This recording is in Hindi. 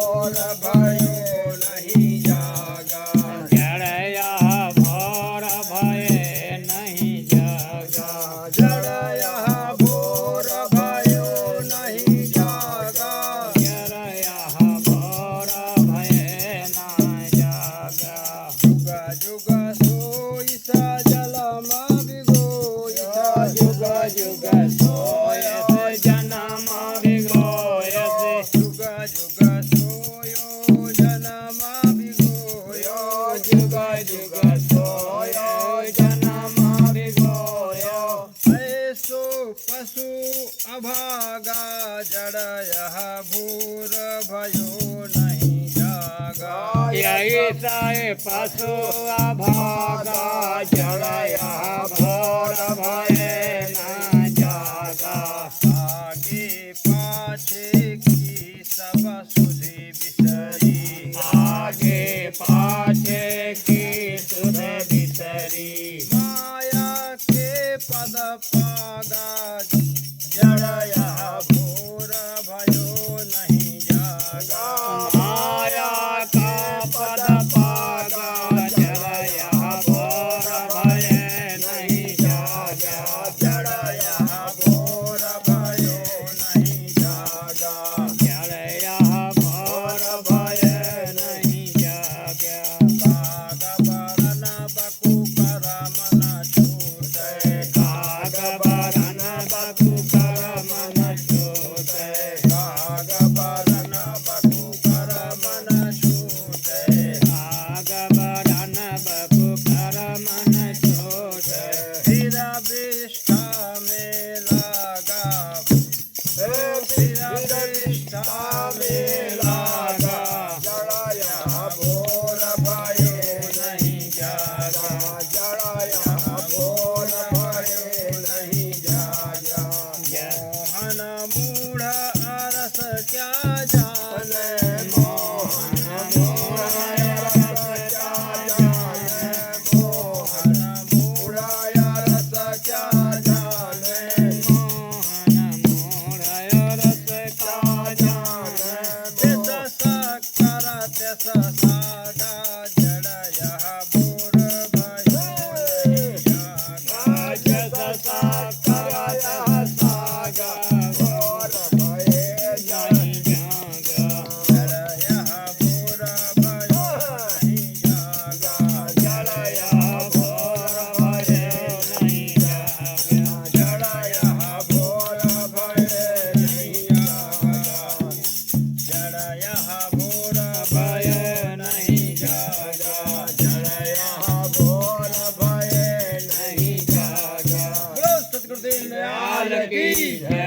भोर भयो नहीं जागा। जड़ यह भोर भय नहीं जागा। जड़ यह भोर भयो नहीं जागा। जड़ यह भोर भय न जागा। जुग जुग सोई सा जलम भिगोई। जुग जुग सोय जन्म भिगोय। जुग जुग सोयो जन्म भिगोयो। जुग जुग सोय जन्म भिगोय। ऐसो पशु अभागा जड़ यह भूर भयो नहीं जागा। ऐसा पशु अभागा जड़ यह भोर भय न जागा। आगे पाछे की सब सुधि बिसरी। आगे पाछे की सुध बिसरी। माया के पद पागा जड़ यह भूर भयो नहीं जागा। माया का पद पागा जड़ यह भोर भय नहीं जागा। जड़ यह भोर भयो नहीं जागा। जड़ यह भोर भय नहीं जागा। काग बरन बकु कर मन छूटे। काग बरन बकु कर मन छूटे। काग बरन बकु कर मन छूटे। काग बरन बकु कर मन छूटे। फिर विष्ठा में लगा। फिर विष्ठा में लगा। जड़ यह भोर भयो नहीं जागा। जड़ यह भोर भयो नहीं जागा। मोहन मूढ़ अरस क्या जाने। मोहन मूढ़ अरस क्या जाने। मोहन मूढ़ अरस क्या जाने। मोहन मोर रस का जाने। तिस शक्कर तिस सागा जड़ यह भोर भयो नहीं जागा। जस साकर सागा भोर भये नहीं जागा। जड़ यह भोर भयो नहीं जागा। जड़ यह भोर भय नहीं जागा। जड़ यह भोर भये नहीं जागा। जड़ यह भोर भय नहीं जागा। जड़ यह भोर भये नहीं जागा। बोलो सतगुरुदेव दयाल की जय।